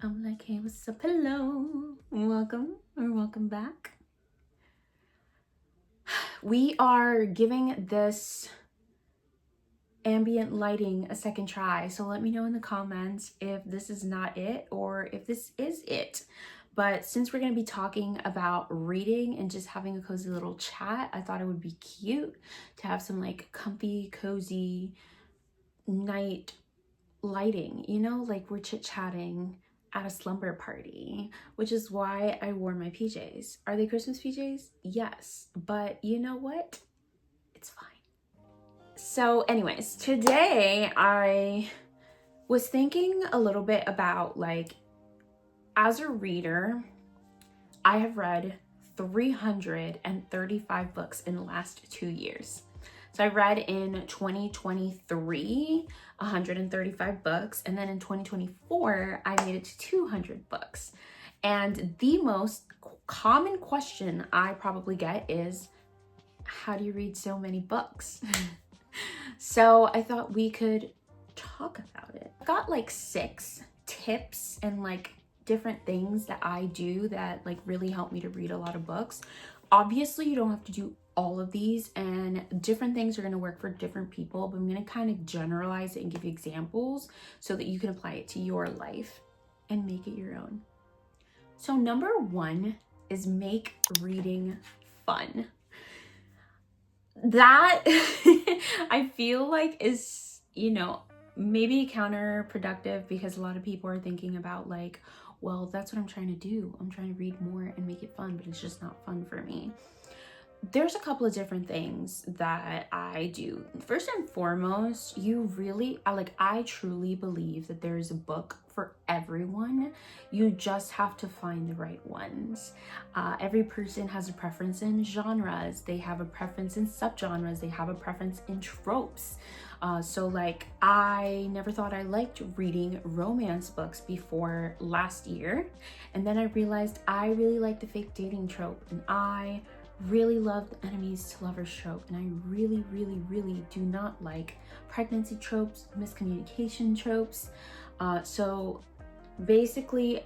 I'm like, hey, what's up? Hello. Welcome back. We are giving this ambient lighting a second try. So let me know in the comments if this is not it or if this is it. But since we're going to be talking about reading and just having a cozy little chat, I thought it would be cute to have some like comfy, cozy night lighting, you know, like we're chit-chatting at a slumber party, which is why I wore my PJs. Are they Christmas PJs? Yes, but you know what? It's fine. So anyways, today I was thinking a little bit about like, as a reader, I have read 335 books in the last 2 years. So I read in 2023 135 books, and then in 2024 I made it to 200 books. And the most common question I probably get is, how do you read so many books? So I thought we could talk about it. I've got like 6 tips and like different things that I do that like really help me to read a lot of books. Obviously, you don't have to do all of these, and different things are going to work for different people, but I'm going to kind of generalize it and give you examples so that you can apply it to your life and make it your own. So number 1 is make reading fun. That I feel like is, you know, maybe counterproductive because a lot of people are thinking about like, well, that's what I'm trying to do. I'm trying to read more and make it fun, but it's just not fun for me. There's a couple of different things that I do. First and foremost, I truly believe that there is a book for everyone. You just have to find the right ones. Every person has a preference in genres. They have a preference in subgenres. They have a preference in tropes. So like, I never thought I liked reading romance books before last year. And then I realized I really like the fake dating trope, and I really love the enemies to lovers trope, and I really do not like pregnancy tropes, miscommunication tropes. So basically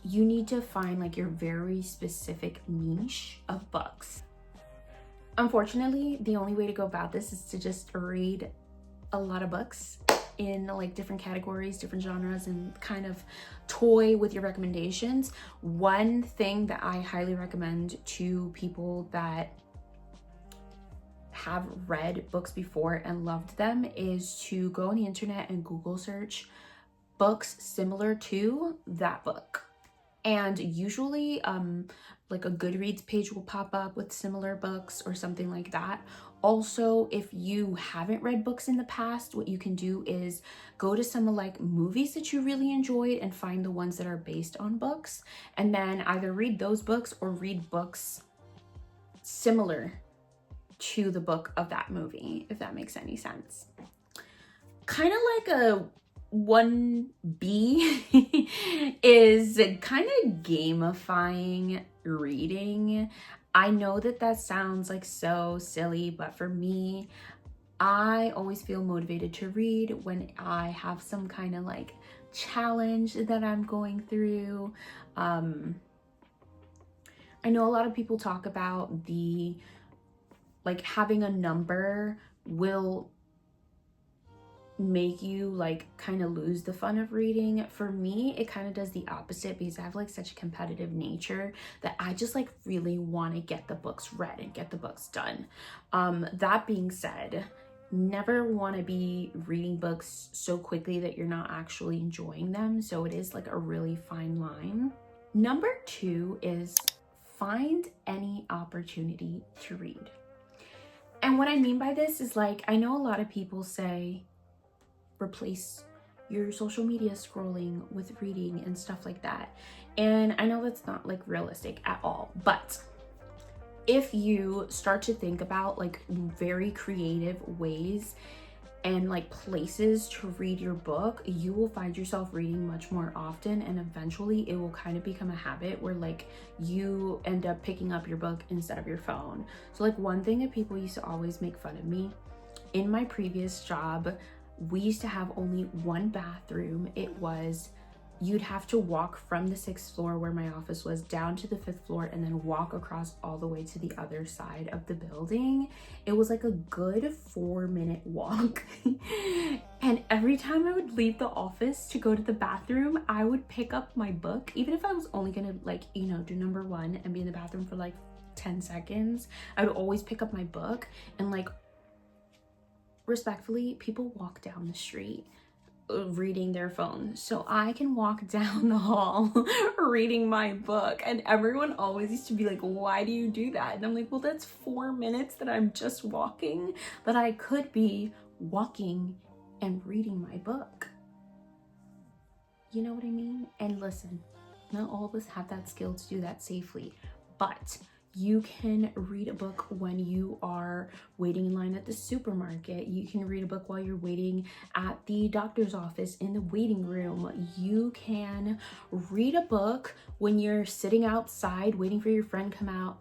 you need to find like your very specific niche of books. Unfortunately, the only way to go about this is to just read a lot of books in like different categories, different genres, and kind of toy with your recommendations. One thing that I highly recommend to people that have read books before and loved them is to go on the internet and Google search books similar to that book. And usually like a Goodreads page will pop up with similar books or something like that. Also, if you haven't read books in the past, what you can do is go to some of like movies that you really enjoyed and find the ones that are based on books, and then either read those books or read books similar to the book of that movie, if that makes any sense. Kind of like a 1B is kind of gamifying reading. I know that that sounds like so silly, but for me, I always feel motivated to read when I have some kind of like challenge that I'm going through. I know a lot of people talk about the like having a number will make you like kind of lose the fun of reading. For me, it kind of does the opposite because I have like such a competitive nature that I just like really want to get the books read and get the books done. That being said, never want to be reading books so quickly that you're not actually enjoying them. So it is like a really fine line. Number 2 is find any opportunity to read. And what I mean by this is like, I know a lot of people say replace your social media scrolling with reading and stuff like that. And I know that's not like realistic at all, but if you start to think about like very creative ways and like places to read your book, you will find yourself reading much more often, and eventually it will kind of become a habit where like you end up picking up your book instead of your phone. So like one thing that people used to always make fun of me in my previous job, we used to have only one bathroom. It was, you'd have to walk from the 6th floor where my office was down to the 5th floor and then walk across all the way to the other side of the building. It was like a good 4-minute walk. And every time I would leave the office to go to the bathroom, I would pick up my book, even if I was only gonna like, you know, do number 1 and be in the bathroom for like 10 seconds. I would always pick up my book, and like, respectfully, people walk down the street reading their phone, so I can walk down the hall reading my book. And everyone always used to be like, why do you do that? And I'm like, well, that's 4 minutes that I'm just walking, but I could be walking and reading my book. You know what I mean? And listen, not all of us have that skill to do that safely, but you can read a book when you are waiting in line at the supermarket. You can read a book while you're waiting at the doctor's office in the waiting room. You can read a book when you're sitting outside waiting for your friend to come out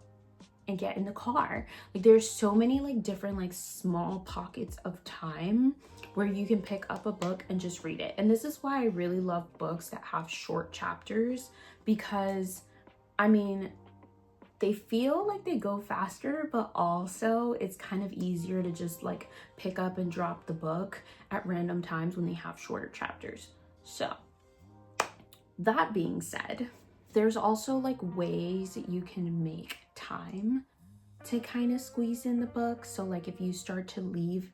and get in the car. Like, there's so many like different like small pockets of time where you can pick up a book and just read it. And this is why I really love books that have short chapters, because I mean, they feel like they go faster, but also it's kind of easier to just like pick up and drop the book at random times when they have shorter chapters. So that being said, there's also like ways that you can make time to kind of squeeze in the book. So like if you start to leave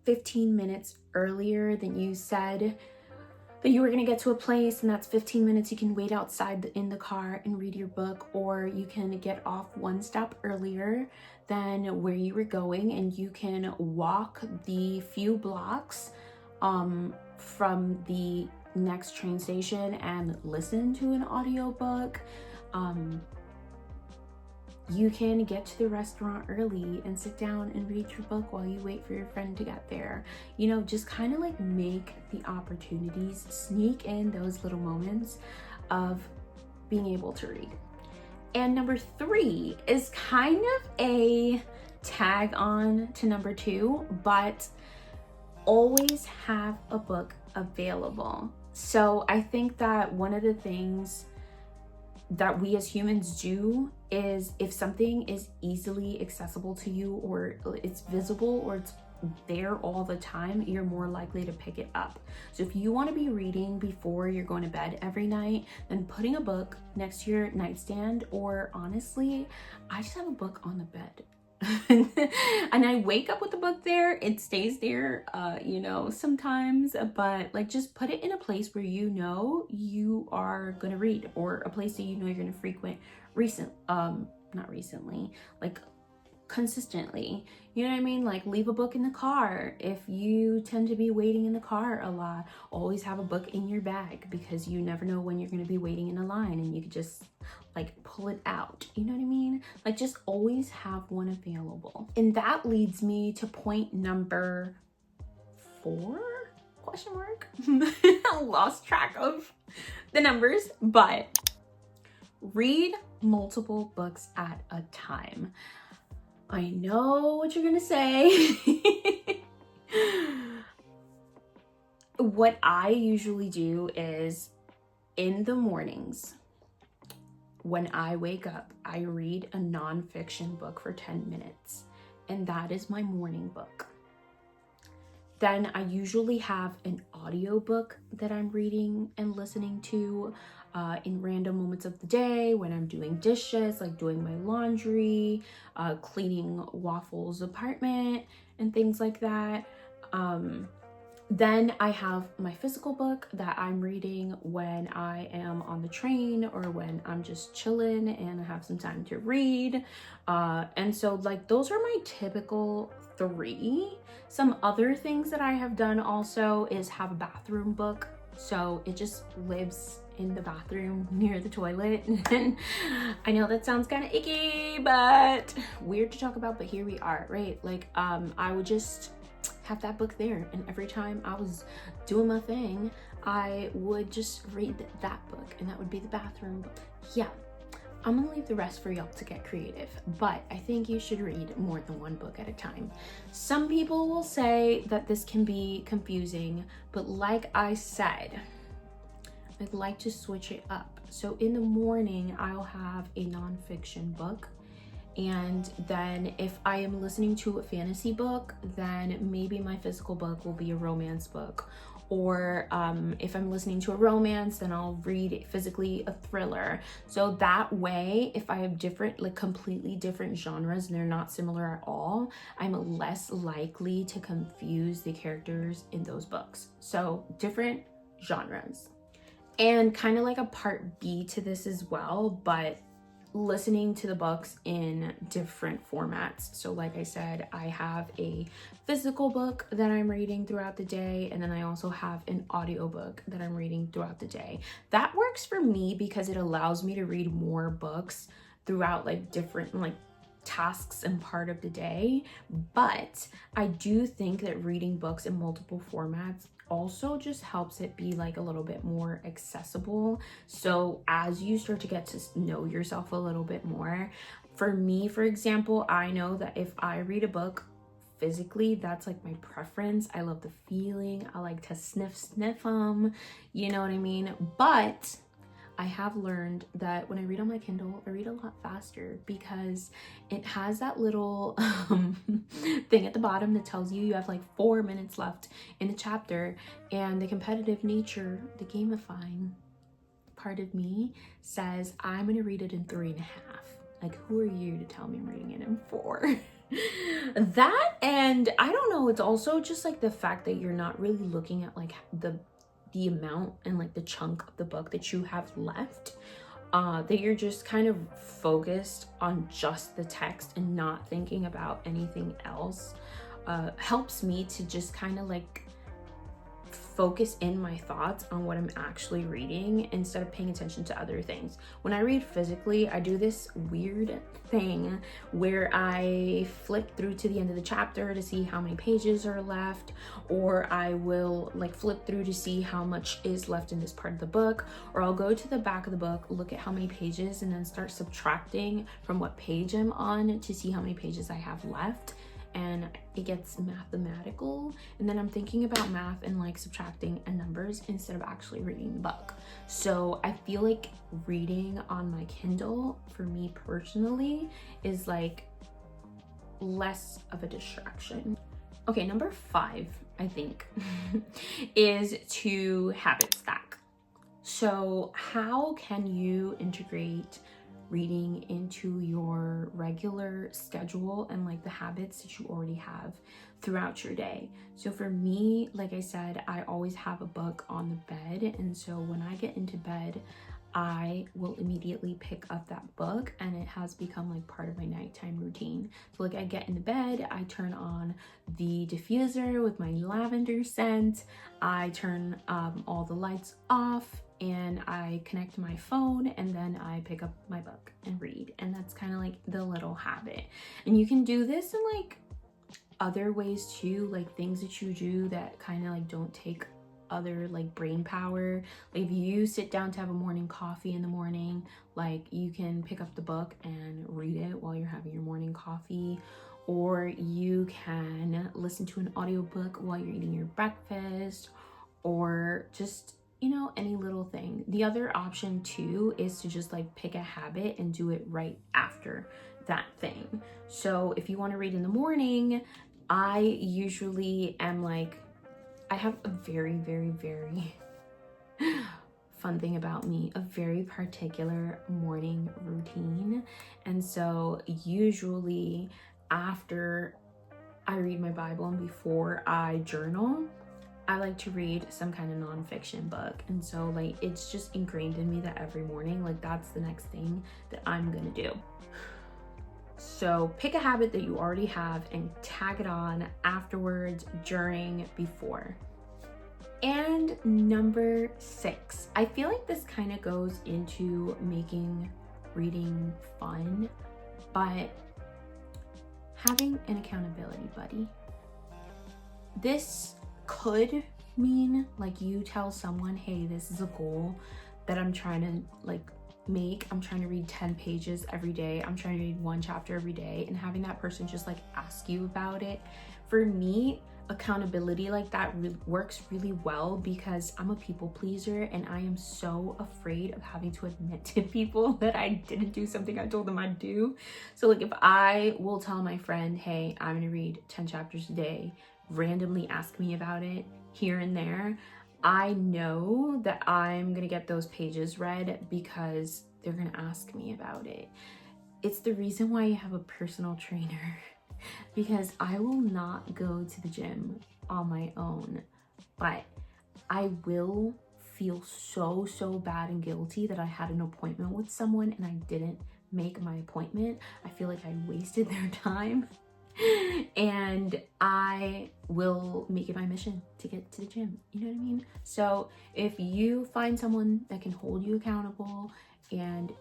15 minutes earlier than you said that you were gonna get to a place, and that's 15 minutes, you can wait outside in the car and read your book, or you can get off one stop earlier than where you were going and you can walk the few blocks from the next train station and listen to an audiobook. You can get to the restaurant early and sit down and read your book while you wait for your friend to get there. You know, just kind of like make the opportunities, sneak in those little moments of being able to read. And number 3 is kind of a tag on to number 2, but always have a book available. So I think that one of the things that we as humans do is, if something is easily accessible to you, or it's visible, or it's there all the time, you're more likely to pick it up. So if you want to be reading before you're going to bed every night, then putting a book next to your nightstand, or honestly, I just have a book on the bed. And I wake up with the book there. It stays there, you know, sometimes, but like, just put it in a place where you know you are gonna read, or a place that you know you're gonna frequent not recently, like consistently. You know what I mean? Like, leave a book in the car. If you tend to be waiting in the car a lot, always have a book in your bag, because you never know when you're going to be waiting in a line and you could just like pull it out. You know what I mean? Like, just always have one available. And that leads me to point number 4? Question mark? I lost track of the numbers, but read multiple books at a time. I know what you're gonna say. What I usually do is, in the mornings, when I wake up, I read a nonfiction book for 10 minutes, and that is my morning book. Then I usually have an audiobook that I'm reading and listening to in random moments of the day, when I'm doing dishes, like doing my laundry, cleaning Waffle's apartment, and things like that. Then I have my physical book that I'm reading when I am on the train, or when I'm just chilling and I have some time to read. And so like, those are my typical 3. Some other things that I have done also is have a bathroom book. So it just lives in the bathroom near the toilet. And I know that sounds kind of icky, but weird to talk about, but here we are, right? Like I would just have that book there, and every time I was doing my thing, I would just read that book, and that would be the bathroom book. Yeah, I'm gonna leave the rest for y'all to get creative, but I think you should read more than one book at a time. Some people will say that this can be confusing, but like I said, I'd like to switch it up. So in the morning, I'll have a nonfiction book. And then if I am listening to a fantasy book, then maybe my physical book will be a romance book. Or if I'm listening to a romance, then I'll read physically a thriller. So that way, if I have different, like completely different genres and they're not similar at all, I'm less likely to confuse the characters in those books. So different genres. And kind of like a part B to this as well, but listening to the books in different formats. So like I said, I have a physical book that I'm reading throughout the day, and then I also have an audiobook that I'm reading throughout the day. That works for me because it allows me to read more books throughout like different like tasks and part of the day. But I do think that reading books in multiple formats also just helps it be like a little bit more accessible. So as you start to get to know yourself a little bit more, for me, for example, I know that if I read a book physically, that's like my preference. I love the feeling. I like to sniff them, you know what I mean? But I have learned that when I read on my Kindle, I read a lot faster because it has that little thing at the bottom that tells you have like 4 minutes left in the chapter, and the competitive nature, the gamifying part of me says I'm gonna read it in 3.5. Like, who are you to tell me I'm reading it in 4? That, and I don't know, it's also just like the fact that you're not really looking at like the amount and like the chunk of the book that you have left, that you're just kind of focused on just the text and not thinking about anything else, helps me to just kind of like focus in my thoughts on what I'm actually reading instead of paying attention to other things. When I read physically, I do this weird thing where I flip through to the end of the chapter to see how many pages are left, or I will like flip through to see how much is left in this part of the book, or I'll go to the back of the book, look at how many pages, and then start subtracting from what page I'm on to see how many pages I have left. And it gets mathematical, and then I'm thinking about math and like subtracting and numbers instead of actually reading the book. So I feel like reading on my Kindle for me personally is like less of a distraction. Okay, number 5, I think, is to habit stack. So how can you integrate reading into your regular schedule and like the habits that you already have throughout your day? So for me, like I said, I always have a book on the bed, and so when I get into bed, I will immediately pick up that book, and it has become like part of my nighttime routine. So like I get into bed, I turn on the diffuser with my lavender scent, I turn all the lights off, and I connect my phone, and then I pick up my book and read. And that's kind of like the little habit. And you can do this in like other ways too, like things that you do that kind of like don't take other like brain power. Like if you sit down to have a morning coffee in the morning, like you can pick up the book and read it while you're having your morning coffee, or you can listen to an audiobook while you're eating your breakfast, or just, you know, any little thing. The other option too is to just like pick a habit and do it right after that thing. So if you want to read in the morning, I usually am like, I have a very, very, very fun thing about me, a very particular morning routine. And so usually after I read my Bible and before I journal, I like to read some kind of nonfiction book. And so like it's just ingrained in me that every morning, like that's the next thing that I'm gonna do. So pick a habit that you already have and tag it on afterwards, during, before. And number 6, I feel like this kind of goes into making reading fun, but having an accountability buddy. This could mean like you tell someone, hey, this is a goal that I'm trying to like make. I'm trying to read 10 pages every day. I'm trying to read 1 chapter every day, and having that person just like ask you about it. For me, accountability like that works really well because I'm a people pleaser, and I am so afraid of having to admit to people that I didn't do something I told them I'd do. So like if I will tell my friend, hey, I'm gonna read 10 chapters a day, randomly ask me about it here and there, I know that I'm gonna get those pages read because they're gonna ask me about it. It's the reason why you have a personal trainer because I will not go to the gym on my own, but I will feel so bad and guilty that I had an appointment with someone and I didn't make my appointment. I feel like I wasted their time. And I will make it my mission to get to the gym. You know what I mean? So if you find someone that can hold you accountable and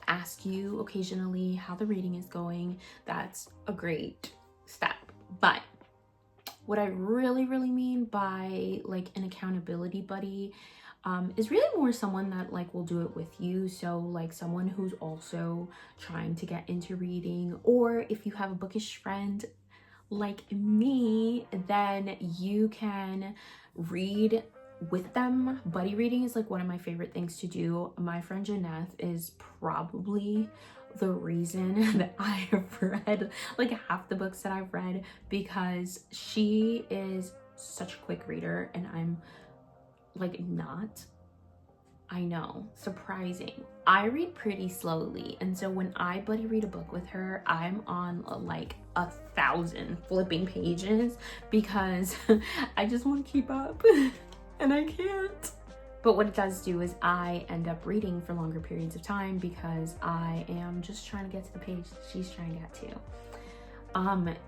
ask you occasionally how the reading is going, that's a great step. But what I really mean by like an accountability buddy is really more someone that like will do it with you. So like someone who's also trying to get into reading, or if you have a bookish friend like me, then you can read with them. Buddy reading is like one of my favorite things to do. My friend Jeanette is probably the reason that I have read like half the books that I've read, because she is such a quick reader and I'm like not. I know, surprising. I read pretty slowly, and so when I buddy read a book with her, I'm on like 1,000 flipping pages because I just want to keep up and I can't. But what it does do is I end up reading for longer periods of time because I am just trying to get to the page she's trying to get to.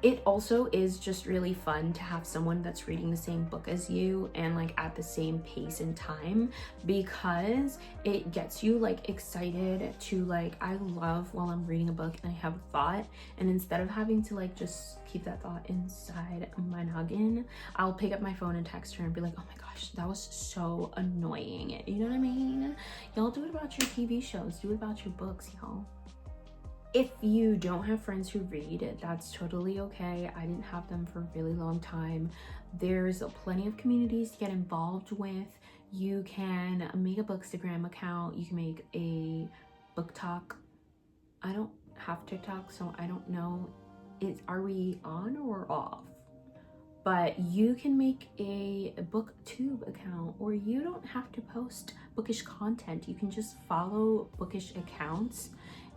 It also is just really fun to have someone that's reading the same book as you and like at the same pace and time, because it gets you like excited to like, I love while I'm reading a book and I have a thought, and instead of having to like just keep that thought inside my noggin, I'll pick up my phone and text her and be like, oh my gosh, that was so annoying. You know what I mean? Y'all do it about your TV shows, do it about your books, y'all. If you don't have friends who read, that's totally okay. I didn't have them for a really long time. There's plenty of communities to get involved with. You can make a Bookstagram account. You can make a book talk. I don't have TikTok, so I don't know. Are we on or off? But you can make a booktube account, or you don't have to post bookish content. You can just follow bookish accounts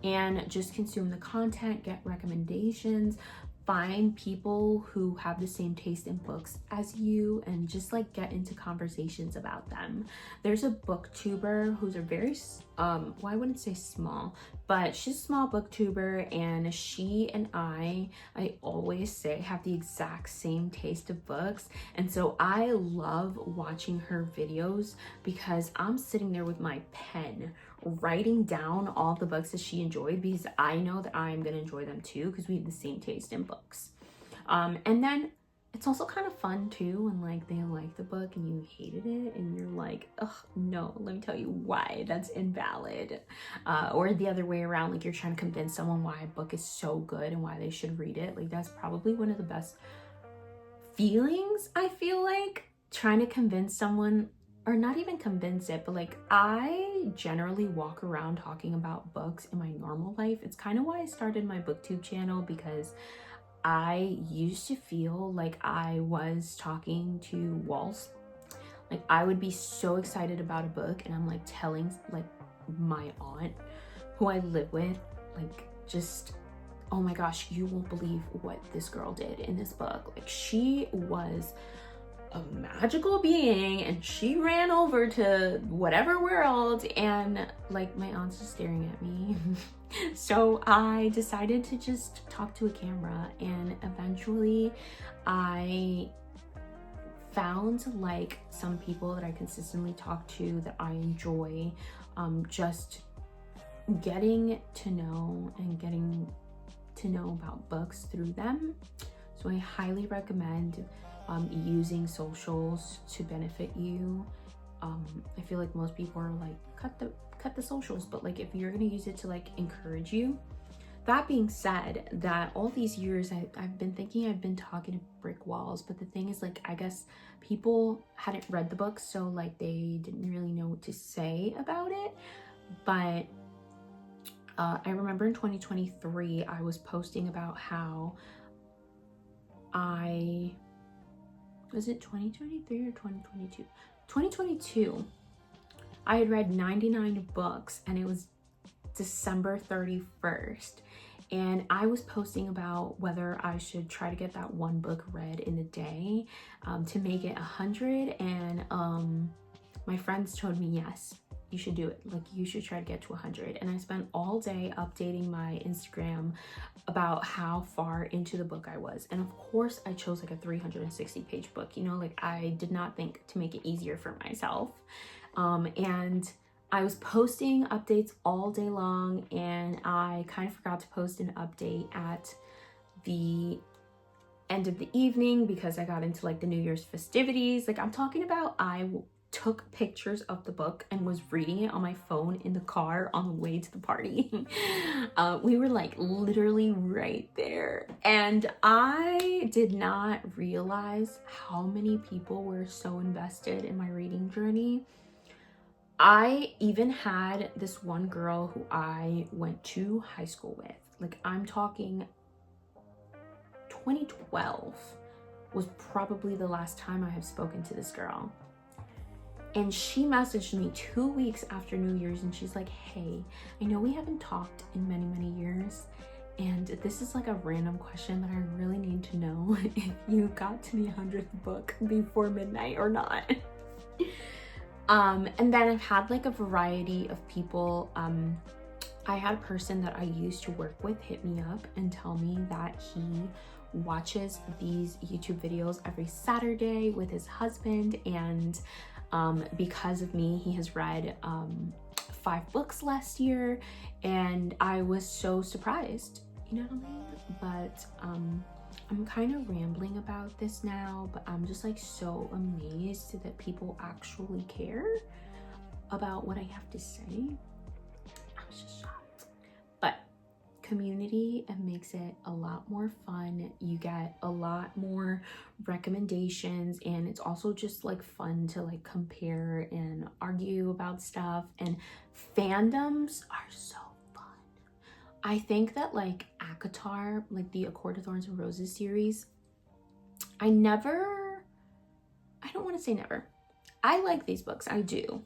and just consume the content, get recommendations, find people who have the same taste in books as you, and just like get into conversations about them. There's a booktuber who's a very well, I wouldn't say small, but she's a small booktuber, and she and I always say have the exact same taste of books. And so I love watching her videos because I'm sitting there with my pen writing down all the books that she enjoyed, because I know that I'm gonna enjoy them too, because we have the same taste in books. And then it's also kind of fun too when like they like the book and you hated it and you're like, ugh, no, let me tell you why that's invalid. Or the other way around, like you're trying to convince someone why a book is so good and why they should read it. Like that's probably one of the best feelings, I feel like, trying to convince someone, or not even convince it, but like I generally walk around talking about books in my normal life. It's kind of why I started my booktube channel, because I used to feel like I was talking to walls. Like I would be so excited about a book and I'm like telling like my aunt who I live with, like just, oh my gosh, you won't believe what this girl did in this book. Like she was a magical being and she ran over to whatever world, and like my aunt's just staring at me. So I decided to just talk to a camera, and eventually I found like some people that I consistently talk to that I enjoy just getting to know and getting to know about books through them. So I highly recommend using socials to benefit you. I feel like most people are like, cut the socials, but like if you're gonna use it to like encourage you. That being said, that all these years I've been thinking I've been talking to brick walls, but the thing is, like, I guess people hadn't read the book, so like they didn't really know what to say about it. But I remember in 2023 I was posting about how was it 2023 or 2022? 2022, I had read 99 books and it was December 31st, and I was posting about whether I should try to get that one book read in a day to make it 100, and my friends told me, yes, you should do it. Like, you should try to get to 100. And I spent all day updating my Instagram about how far into the book I was. And of course I chose like a 360 page book, you know, like I did not think to make it easier for myself. And I was posting updates all day long, and I kind of forgot to post an update at the end of the evening because I got into like the New Year's festivities. Like, I'm talking about, I took pictures of the book and was reading it on my phone in the car on the way to the party. We were like literally right there, and I did not realize how many people were so invested in my reading journey. I even had this one girl who I went to high school with. Like, I'm talking 2012 was probably the last time I have spoken to this girl. And she messaged me 2 weeks after New Year's, and she's like, hey, I know we haven't talked in many, many years, and this is like a random question that I really need to know if you got to the 100th book before midnight or not. And then I've had like a variety of people. I had a person that I used to work with hit me up and tell me that he watches these YouTube videos every Saturday with his husband, and because of me, he has read 5 books last year, and I was so surprised, you know what I mean? But I'm kind of rambling about this now, but I'm just like so amazed that people actually care about what I have to say. I was just shocked. But community, it makes it a lot more fun. You get a lot more recommendations, and it's also just like fun to like compare and argue about stuff, and fandoms are so fun. I think that like ACOTAR, like the A Court of Thorns and Roses series, I don't want to say never. I like these books, I do.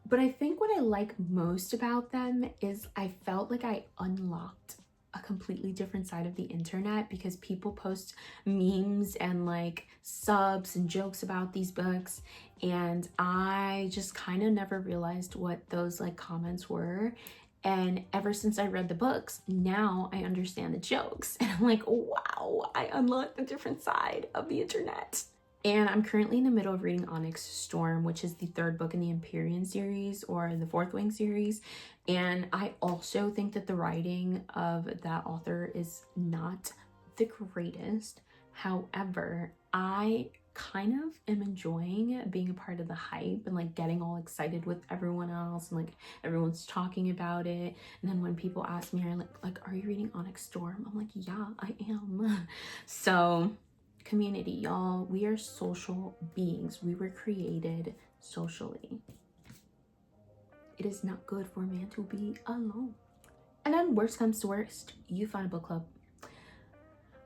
But I think what I like most about them is I felt like I unlocked a completely different side of the internet, because people post memes and like subs and jokes about these books, and I just kind of never realized what those like comments were. And ever since I read the books, now I understand the jokes, and I'm like, wow, I unlocked a different side of the internet. And I'm currently in the middle of reading Onyx Storm, which is the 3rd book in the Empyrean series, or the 4th Wing series. And I also think that the writing of that author is not the greatest. However, I kind of am enjoying being a part of the hype and like getting all excited with everyone else, and like everyone's talking about it. And then when people ask me, like, are you reading Onyx Storm? I'm like, yeah, I am. So community, y'all, we are social beings. We were created socially. It is not good for a man to be alone. And then worst comes to worst, you find a book club.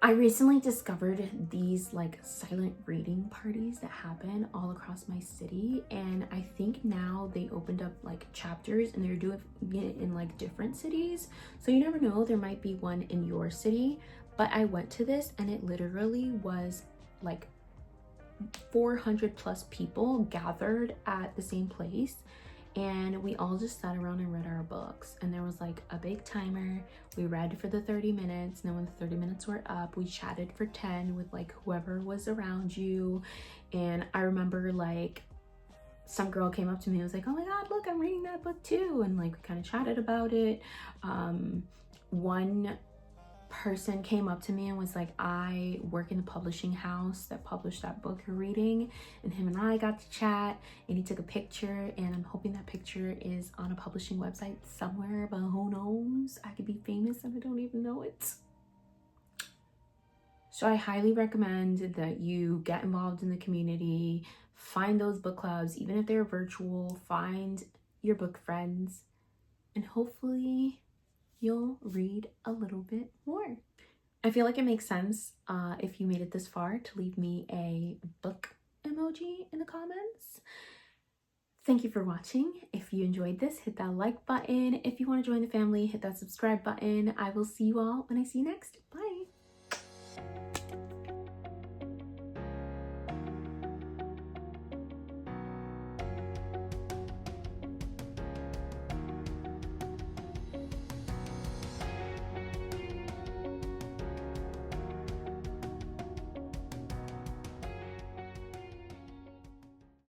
I recently discovered these like silent reading parties that happen all across my city, and I think now they opened up like chapters, and they're doing it in like different cities. So you never know, there might be one in your city. But I went to this, and it literally was like 400 plus people gathered at the same place. and we all just sat around and read our books, and there was like a big timer. We read for the 30 minutes, and then when the 30 minutes were up, we chatted for 10 with like whoever was around you. And I remember like some girl came up to me and was like, oh my god, look, I'm reading that book too, and like we kind of chatted about it. One person came up to me and was like, I work in the publishing house that published that book you're reading, and him and I got to chat, and he took a picture, and I'm hoping that picture is on a publishing website somewhere, but who knows, I could be famous and I don't even know it. So I highly recommend that you get involved in the community, find those book clubs, even if they're virtual, find your book friends, and hopefully you'll read a little bit more. I feel like it makes sense if you made it this far to leave me a book emoji in the comments. Thank you for watching. If you enjoyed this, hit that like button. If you want to join the family, hit that subscribe button. I will see you all when I see you next. Bye.